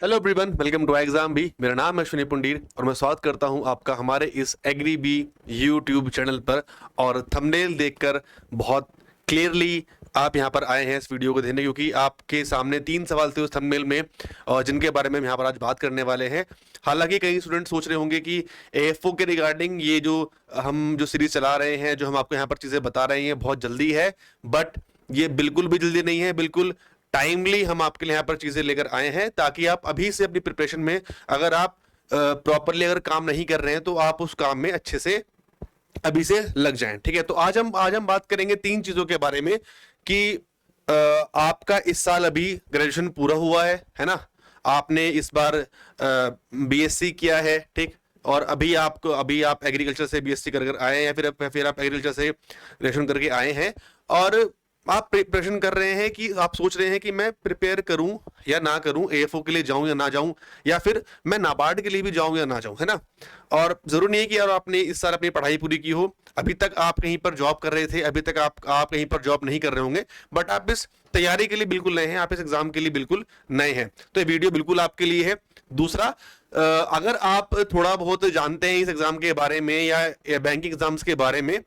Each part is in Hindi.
Hello everyone, welcome to exam भी। मेरा नाम है अश्विनी पुंडीर और मैं स्वागत करता हूं आपका हमारे इस एग्री बी यूट्यूब चैनल पर। और थंबनेल देखकर बहुत क्लियरली आप यहां पर आए हैं इस वीडियो को देखने, क्योंकि आपके सामने 3 सवाल थे उस थंबनेल में और जिनके बारे में हम यहाँ पर आज बात करने वाले हैं। हालांकि कई स्टूडेंट सोच रहे होंगे कि एएफओ के रिगार्डिंग ये जो हम जो सीरीज चला रहे हैं, जो हम आपको यहाँ पर चीज़ें बता रहे हैं, बहुत जल्दी है। बट ये बिल्कुल भी जल्दी नहीं है, बिल्कुल टाइमली हम आपके लिए यहाँ पर चीजें लेकर आए हैं, ताकि आप अभी से अपनी प्रिपरेशन में, अगर आप प्रॉपरली अगर काम नहीं कर रहे हैं तो आप उस काम में अच्छे से अभी से लग जाएं। ठीक है, तो आज हम बात करेंगे 3 चीजों के बारे में कि आपका इस साल अभी ग्रेजुएशन पूरा हुआ है ना। आपने इस बार बीएससी किया है, ठीक। और अभी आप एग्रीकल्चर से बीएससी कर आए हैं, या फिर आप एग्रीकल्चर से ग्रेजुएशन करके आए हैं और आप प्रिपरेशन कर रहे हैं कि आप सोच रहे हैं कि मैं प्रिपेयर करूं या ना करूं, एएफओ के लिए जाऊं या ना जाऊं, या फिर मैं नाबार्ड के लिए भी जाऊं या ना जाऊं, है ना। और जरूर नहीं है कि यार आपने इस साल अपनी पढ़ाई पूरी की हो, अभी तक आप कहीं पर जॉब कर रहे थे, अभी तक आप कहीं पर जॉब नहीं कर रहे होंगे, बट आप इस तैयारी के लिए बिल्कुल नए हैं, आप इस एग्जाम के लिए बिल्कुल नए हैं, तो ये वीडियो बिल्कुल आपके लिए है। दूसरा, अगर आप थोड़ा बहुत जानते हैं इस एग्जाम के बारे में या बैंकिंग एग्जाम्स के बारे में,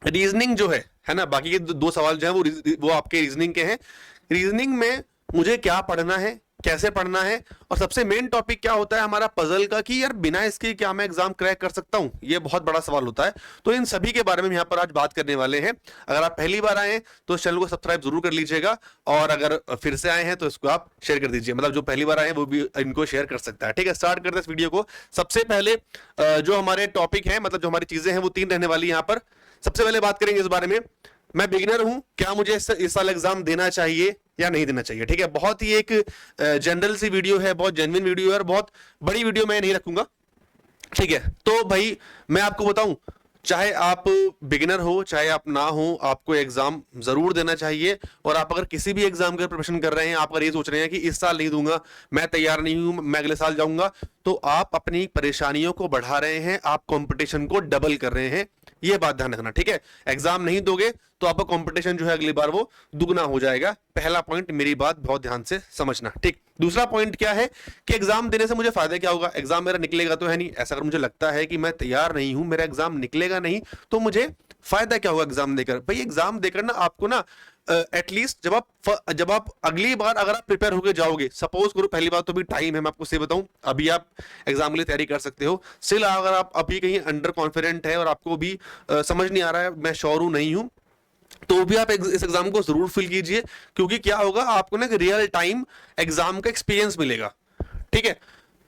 रीजनिंग जो है ना, बाकी के 2 सवाल जो है वो आपके रीजनिंग के हैं। रीजनिंग में मुझे क्या पढ़ना है, कैसे पढ़ना है, और सबसे मेन टॉपिक क्या होता है हमारा पजल का, कि यार बिना इसके क्या मैं एग्जाम क्रैक कर सकता हूं, ये बहुत बड़ा सवाल होता है। तो इन सभी के बारे में यहाँ पर आज बात करने वाले हैं। अगर आप पहली बार आए हैं तो इस चैनल को सब्सक्राइब जरूर कर लीजिएगा, और अगर फिर से आए हैं तो इसको आप शेयर कर दीजिए, मतलब जो पहली बार आए हैं वो भी इनको शेयर कर सकता है। ठीक है, स्टार्ट करते हैं इस वीडियो को। सबसे पहले जो हमारे टॉपिक है, मतलब जो हमारी चीजें हैं, वो 3 रहने वाली यहाँ पर। सबसे पहले बात करेंगे इस बारे में, मैं बिगिनर हूं, क्या मुझे इस साल एग्जाम देना चाहिए या नहीं देना चाहिए। ठीक है, बहुत ही एक जनरल सी वीडियो है, बहुत जेन्युइन वीडियो है, और बहुत बड़ी वीडियो मैं नहीं रखूंगा। ठीक है, तो भाई मैं आपको बताऊं, चाहे आप बिगिनर हो चाहे आप ना हो, आपको एग्जाम जरूर देना चाहिए। और आप अगर किसी भी एग्जाम का प्रिपरेशन कर रहे हैं, आप अगर ये सोच रहे हैं कि इस साल नहीं दूंगा, मैं तैयार नहीं हूं, मैं अगले साल जाऊंगा, तो आप अपनी परेशानियों को बढ़ा रहे हैं, आप कंपटीशन को डबल कर रहे हैं। ये बात ध्यान रखना, ठीक है। एग्जाम नहीं दोगे तो आपका कंपटीशन जो है अगली बार वो दुगना हो जाएगा। पहला पॉइंट, मेरी बात बहुत ध्यान से समझना, ठीक। दूसरा पॉइंट क्या है कि एग्जाम देने से मुझे फायदा क्या होगा, एग्जाम मेरा निकलेगा तो है नहीं। ऐसा अगर मुझे लगता है कि मैं तैयार नहीं हूं, मेरा एग्जाम निकलेगा नहीं, तो मुझे फायदा क्या होगा एग्जाम देकर। भाई एग्जाम देकर ना आपको ना एटलीस्ट जब आप अगली बार अगर आप प्रिपेयर होकर जाओगे, सपोज करो पहली बार तो भी टाइम है, मैं आपको से बताऊं, अभी आप एग्जाम के लिए तैयारी कर सकते हो। स्टिल अगर आप अभी कहीं अंडर कॉन्फिडेंट है और आपको भी समझ नहीं आ रहा है, मैं श्योर हूं नहीं हूं, तो भी आप इस एग्जाम को जरूर फिल कीजिए, क्योंकि क्या होगा, आपको ना रियल टाइम एग्जाम का एक्सपीरियंस मिलेगा। ठीक है,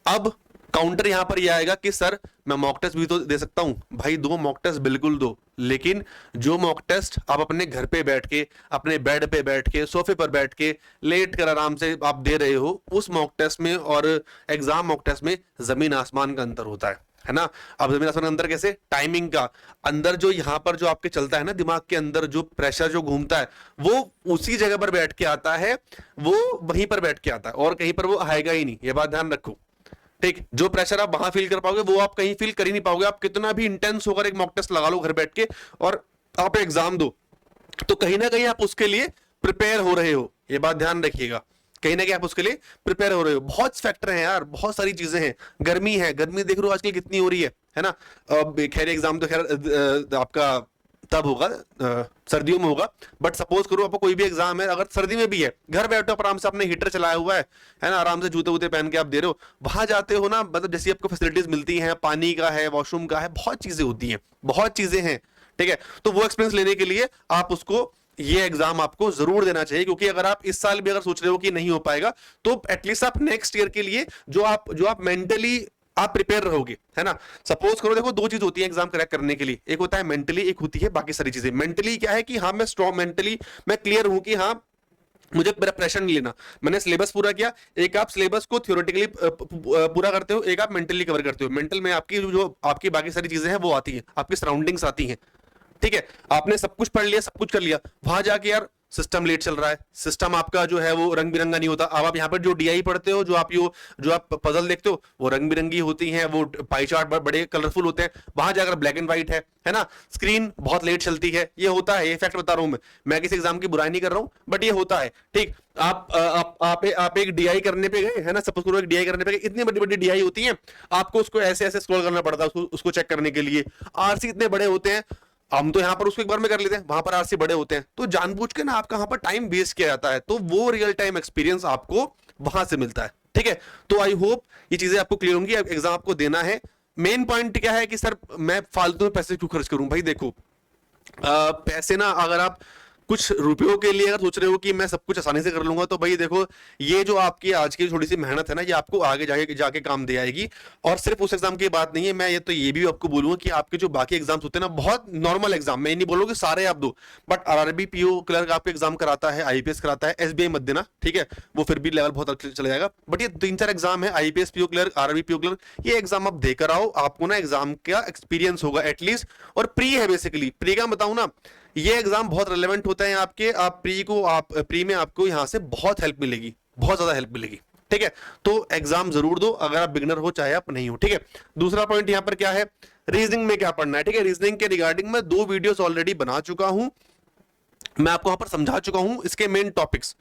अब काउंटर यहां पर यह आएगा कि सर मैं मॉक टेस्ट भी तो दे सकता हूं। भाई दो, मॉक टेस्ट बिल्कुल दो, लेकिन जो मॉक टेस्ट आप अपने घर पे बैठ के, अपने बेड पे बैठ के, सोफे पर बैठ के, लेट कर आराम से आप दे रहे हो, उस मॉक टेस्ट में और एग्जाम मॉक टेस्ट में जमीन आसमान का अंतर होता है ना। अब जमीन आसमान का अंतर कैसे, टाइमिंग का अंदर, जो यहाँ पर जो आपके चलता है ना, दिमाग के अंदर जो प्रेशर जो घूमता है, वो उसी जगह पर बैठ के आता है, वो वहीं पर बैठ के आता है, और कहीं पर वो आएगा ही नहीं। ये बात ध्यान रखो, ठीक। जो प्रेशर आप वहां फील कर पाओगे वो आप कहीं फील कर ही नहीं पाओगे। आप कितना भी इंटेंस होकर एक मॉक टेस्ट लगा लो घर बैठ के और आप एग्जाम दो, तो कहीं ना कहीं आप उसके लिए प्रिपेयर हो रहे हो। ये बात ध्यान रखिएगा, कहीं ना कहीं आप उसके लिए प्रिपेयर हो रहे हो। बहुत फैक्टर हैं यार, बहुत सारी चीजें हैं। गर्मी है, गर्मी देख रहे हो आजकल कितनी हो रही है ना। अब खैर एग्जाम तो खैर आपका तब होगा, सर्दियों में होगा, बट सपोज करो आपको कोई भी एग्जाम है, अगर सर्दी में भी है, घर बैठो आराम से, आपने हीटर चलाया हुआ है ना, आराम से जूते वूते पहन के आप दे रहे हो, वहां जाते हो ना, मतलब जैसी आपको फैसिलिटीज मिलती हैं, पानी का है, वॉशरूम का है, बहुत चीजें होती हैं, बहुत चीजें हैं। ठीक है, तो वो एक्सपीरियंस लेने के लिए आप उसको, ये एग्जाम आपको जरूर देना चाहिए, क्योंकि अगर आप इस साल भी अगर सोच रहे हो कि नहीं हो पाएगा, तो एटलीस्ट आप नेक्स्ट ईयर के लिए जो आप मेंटली आप प्रिपेयर रहोगे, है ना। सपोज करो, देखो 2 चीज होती है एग्जाम क्रैक करने के लिए, एक होता है मेंटली, एक होती है बाकी सारी चीजें। मेंटली क्या है कि हाँ मैं स्ट्रॉन्ग, मेंटली मैं क्लियर हूं कि हाँ मुझे मेरा प्रेशर नहीं लेना, मैंने सिलेबस पूरा किया। एक आप सिलेबस को थ्योरेटिकली पूरा करते हो, एक आप मेंटली कवर करते हो। मेंटल में आपकी जो आपकी बाकी सारी चीजें हैं वो आती हैं, आपकी सराउंडिंग्स आती हैं। ठीक है, आपने सब कुछ पढ़ लिया, सब कुछ कर लिया, वहां जाके यार सिस्टम लेट चल रहा है, सिस्टम आपका जो है वो रंग बिरंगा नहीं होता। अब आप यहाँ पर जो डीआई पढ़ते हो, जो आप पजल देखते हो, वो रंग बिरंगी होती हैं, वो पाई चार्ट बड़े कलरफुल होते हैं। वहां जाकर ब्लैक एंड व्हाइट है ना, स्क्रीन बहुत लेट चलती है, ये होता है, ये फैक्ट बता रहा हूं मैं किसी एग्जाम की बुराई नहीं कर रहा हूं, बट ये होता है। ठीक, आप एक डीआई करने पे गए है ना, सपोज करो एक डीआई करने पे गए, इतनी बड़ी बड़ी डीआई होती है, आपको उसको ऐसे ऐसे स्क्रॉल करना पड़ता है उसको चेक करने के लिए। आरसी इतने बड़े होते हैं, हम तो यहाँ पर उसको एक बार में कर लेते हैं, वहां पर आरसी बड़े होते हैं, तो जानबूझ के ना आपका वहां पर टाइम वेस्ट किया जाता है, तो वो रियल टाइम एक्सपीरियंस आपको वहां से मिलता है। ठीक है, तो आई होप ये चीजें आपको क्लियर होंगी। एग्जाम आपको देना है, मेन पॉइंट क्या है कि सर मैं फालतू में पैसे क्यों खर्च करूं? भाई देखो, पैसे ना, अगर आप कुछ रुपयों के लिए अगर सोच रहे हो कि मैं सब कुछ आसानी से कर लूंगा, तो भाई देखो, ये जो आपकी आज की थोड़ी सी मेहनत है ना, ये आपको आगे जाके काम दे आएगी। और सिर्फ उस एग्जाम की बात नहीं है, मैं ये भी आपको बोलूंगा कि आपके जो बाकी एग्जाम्स होते हैं ना, बहुत नॉर्मल एग्जाम, मैं नहीं बोलूंगा कि सारे आप दो, बट आरआरबी पीओ क्लर्क आपके एग्जाम कराता है, आईपीएस कराता है, एसबीआई मत देना, ठीक है, वो फिर भी लेवल बहुत अच्छा चला जाएगा। बट ये 3-4 एग्जाम है, IPS PO clerk, RRB PO clerk, ये एग्जाम आप देकर आओ, आपको ना एग्जाम का एक्सपीरियंस होगा एटलीस्ट। और प्री है, बेसिकली प्री का बताऊं ना, ये एग्जाम बहुत रेलेवेंट होता है आपके, आप प्री में आपको यहां से बहुत हेल्प मिलेगी, बहुत ज्यादा हेल्प मिलेगी। ठीक है, तो एग्जाम जरूर दो, अगर आप बिगनर हो चाहे आप नहीं हो। ठीक है, दूसरा पॉइंट यहां पर क्या है, रीजनिंग में क्या पढ़ना है। ठीक है, रीजनिंग के रिगार्डिंग मैं 2 वीडियोस ऑलरेडी बना चुका हूं, मैं आपको वहां पर समझा चुका हूं इसके मेन टॉपिक्स।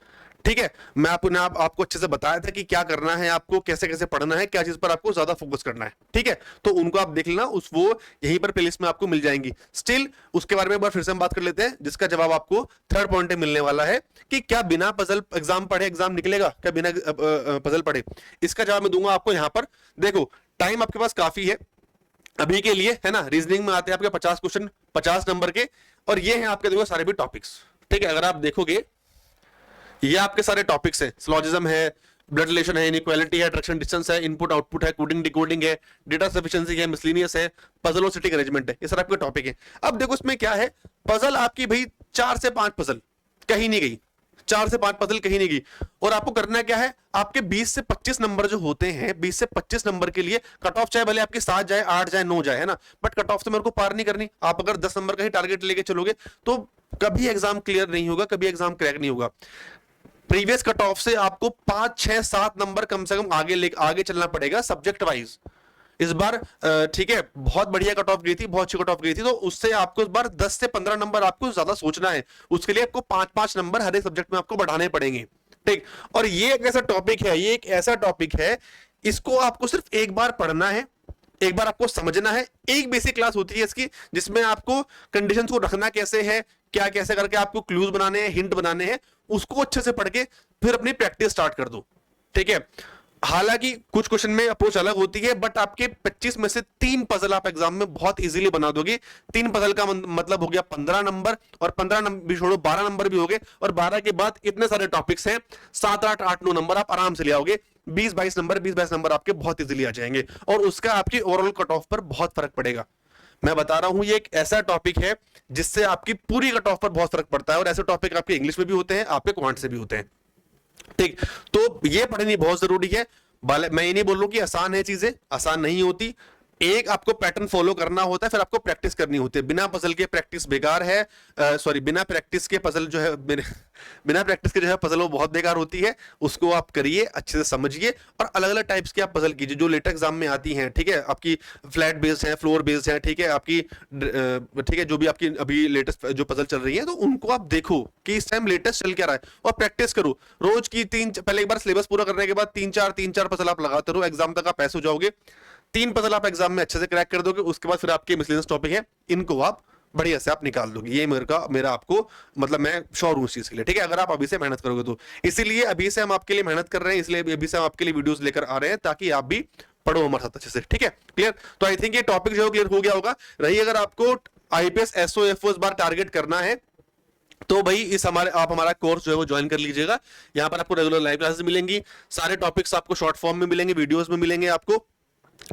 ठीक है, मैं आपको अच्छे से बताया था कि क्या करना है, आपको कैसे कैसे पढ़ना है, क्या चीज पर आपको ज्यादा फोकस करना है। ठीक है, तो उनको आप देख लेना, वो यहीं पर प्लेलिस्ट में आपको मिल जाएंगी। स्टिल उसके बारे में एक बार फिर से हम बात कर लेते हैं, जिसका जवाब आपको थर्ड पॉइंट में मिलने वाला है कि क्या बिना पजल एग्जाम पढ़े एग्जाम निकलेगा, क्या बिना पजल पढ़े? इसका जवाब मैं दूंगा आपको यहां पर। देखो, टाइम आपके पास काफी है अभी के लिए, है ना। रीजनिंग में आते हैं आपके 50 क्वेश्चन 50 नंबर के, और ये हैं आपके देखो सारे भी टॉपिक्स। ठीक है, अगर आप देखोगे, ये आपके सारे टॉपिक्स हैं, सिलोजिज्म है, ब्लड रिलेशन है, इनइक्वालिटी है, अट्रैक्शन डिस्टेंस है, इनपुट आउटपुट है, कोडिंग डिकोडिंग है, डेटा सफिशिएंसी है, मिसलिनियस है, पजल और सिटिंग अरेंजमेंट है, ये सारे आपके टॉपिक है। अब देखो इसमें क्या है, पजल आपकी भाई 4 से 5 पजल कहीं नहीं गई, 4 से 5 पजल कहीं नहीं गई। और आपको करना क्या है, आपके 20 से 25 नंबर जो होते हैं, 20 से 25 नंबर के लिए कट ऑफ चाहे भले आपकी 7 जाए, 8 जाए, 9 जाए, है ना, बट कट ऑफ तो मेरे को पार नहीं करनी। आप अगर 10 नंबर का ही टारगेट लेके चलोगे तो कभी एग्जाम क्लियर नहीं होगा, कभी एग्जाम क्रैक नहीं होगा। प्रीवियस कट ऑफ से आपको 5, 6, 7 नंबर कम से कम आगे चलना पड़ेगा सब्जेक्ट वाइज। इस बार ठीक है, बहुत बढ़िया कट ऑफ गई थी, बहुत अच्छी कट ऑफ गई थी, तो उससे आपको इस बार 10 से 15 नंबर आपको ज्यादा सोचना है। उसके लिए आपको 5-5 नंबर हर एक सब्जेक्ट में आपको बढ़ाने पड़ेंगे। ठीक, और ये एक ऐसा टॉपिक है, ये एक ऐसा टॉपिक है, इसको आपको सिर्फ एक बार पढ़ना है, एक बार आपको समझना है। एक बेसिक क्लास होती है इसकी, जिसमें आपको कंडीशंस को रखना कैसे है, क्या कैसे करके आपको क्लूज बनाने हैं, हिंट बनाने हैं, उसको अच्छे से पढ़ के फिर अपनी प्रैक्टिस स्टार्ट कर दो। ठीक है, हालांकि कुछ क्वेश्चन में अप्रोच अलग होती है, बट आपके 25 में से 3 पजल आप एग्जाम में बहुत इजीली बना दोगे। 3 पजल का मतलब हो गया 15 नंबर, और 15 नंबर भी छोड़ो, 12 नंबर भी हो गए, और 12 के बाद इतने सारे टॉपिक्स हैं, 7, 8, 8, 9 नंबर आप आराम से ले आओगे। 20-22 नंबर आपके बहुत इजीली आ जाएंगे, और उसका आपकी ओवरऑल कट ऑफ पर बहुत फर्क पड़ेगा। मैं बता रहा हूं, ये एक ऐसा टॉपिक है जिससे आपकी पूरी कट ऑफ पर बहुत फर्क पड़ता है, और ऐसे टॉपिक आपके इंग्लिश में भी होते हैं, आपके क्वांट से भी होते हैं। ठीक, तो ये पढ़नी बहुत जरूरी है। मैं ये नहीं बोल रहा हूं कि आसान है, चीजें आसान नहीं होती, एक आपको पैटर्न फॉलो करना होता है, फिर आपको प्रैक्टिस करनी होती है। बिना पजल के प्रैक्टिस बेकार है, सॉरी, बिना प्रैक्टिस के पजल जो है बिना प्रैक्टिस के जो है पजल वो बहुत बेकार होती है। उसको आप करिए, अच्छे से समझिए, और अलग अलग टाइप्स की आप पजल कीजिए जो लेटेस्ट एग्जाम में आती हैं। ठीक है, आपकी फ्लैट बेस्ड है, फ्लोर बेस्ड है, ठीक है, आपकी ठीक है, जो भी आपकी अभी लेटेस्ट जो पजल चल रही है, तो उनको आप देखो कि इस टाइम लेटेस्ट चल क्या रहा है, और प्रैक्टिस करो रोज की। पहले एक बार सिलेबस पूरा करने के बाद 3-4 पजल आप लगाते रहो, एग्जाम तक आप ऐसे हो जाओगे। 3 पजल आप एग्जाम में अच्छे से क्रैक कर दोगे, उसके बाद फिर आपके मिसलेनियस टॉपिक है, इनको आप बढ़िया से आप निकाल दोगे। ये मेरा आपको मतलब मैं श्योर हूं इस चीज के लिए। ठीक है, अगर आप अभी से मेहनत करोगे तो। इसीलिए अभी से हम आपके लिए मेहनत कर रहे हैं, इसलिए अभी से हम आपके लिए वीडियोस लेकर आ रहे हैं, ताकि आप भी पढ़ो हमारे साथ अच्छे से। ठीक है, क्लियर? तो आई थिंक ये टॉपिक जो क्लियर हो गया होगा। रही अगर आपको आईपीएस एसओ एफओ इस बार टारगेट करना है, तो भाई आप हमारा कोर्स जो है वो ज्वाइन कर लीजिएगा। यहाँ पर आपको रेगुलर लाइव क्लासेस मिलेंगी, सारे टॉपिक्स आपको शॉर्ट फॉर्म में मिलेंगे, वीडियोस में मिलेंगे, आपको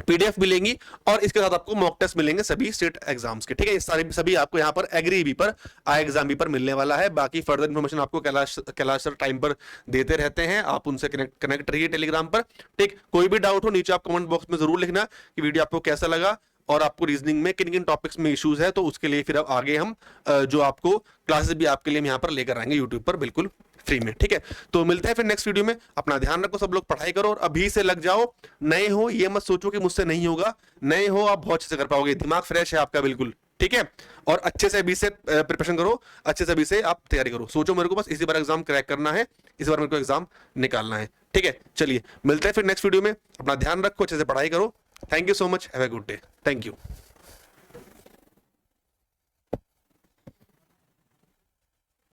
पीडीएफ मिलेंगी, और इसके साथ आपको मॉक टेस्ट मिलेंगे सभी स्टेट एग्जाम्स के। ठीक है, ये सारे सभी आपको यहाँ पर एग्री भी पर आई एग्जाम भी पर मिलने वाला है। बाकी फर्दर इन्फॉर्मेशन आपको कैलाश सर टाइम पर देते रहते हैं, आप उनसे कनेक्ट रहिए टेलीग्राम पर। ठीक, कोई भी डाउट हो नीचे आप कमेंट बॉक्स में जरूर लिखना कि वीडियो आपको कैसा लगा। और आपको रीजनिंग में किन किन टॉपिक्स में इश्यूज है, तो उसके लिए फिर अब आगे हम जो आपको क्लासेस भी आपके लिए हम यहाँ पर लेकर आएंगे यूट्यूब पर बिल्कुल फ्री में। ठीक है, तो मिलते हैं फिर नेक्स्ट वीडियो में। अपना ध्यान रखो, सब लोग पढ़ाई करो और अभी से लग जाओ। नए हो ये मत सोचो कि मुझसे नहीं होगा, नए हो आप बहुत अच्छे से कर पाओगे, दिमाग फ्रेश है आपका बिल्कुल। ठीक है, और अच्छे से अभी से प्रिपरेशन करो, अच्छे से अभी से आप तैयारी करो। सोचो मेरे को बस इसी बार एग्जाम क्रैक करना है, इस बार मेरे को एग्जाम निकालना है। ठीक है, चलिए मिलते हैं फिर नेक्स्ट वीडियो में। अपना ध्यान रखो, अच्छे से पढ़ाई करो। Thank you so much, have a good day. Thank you.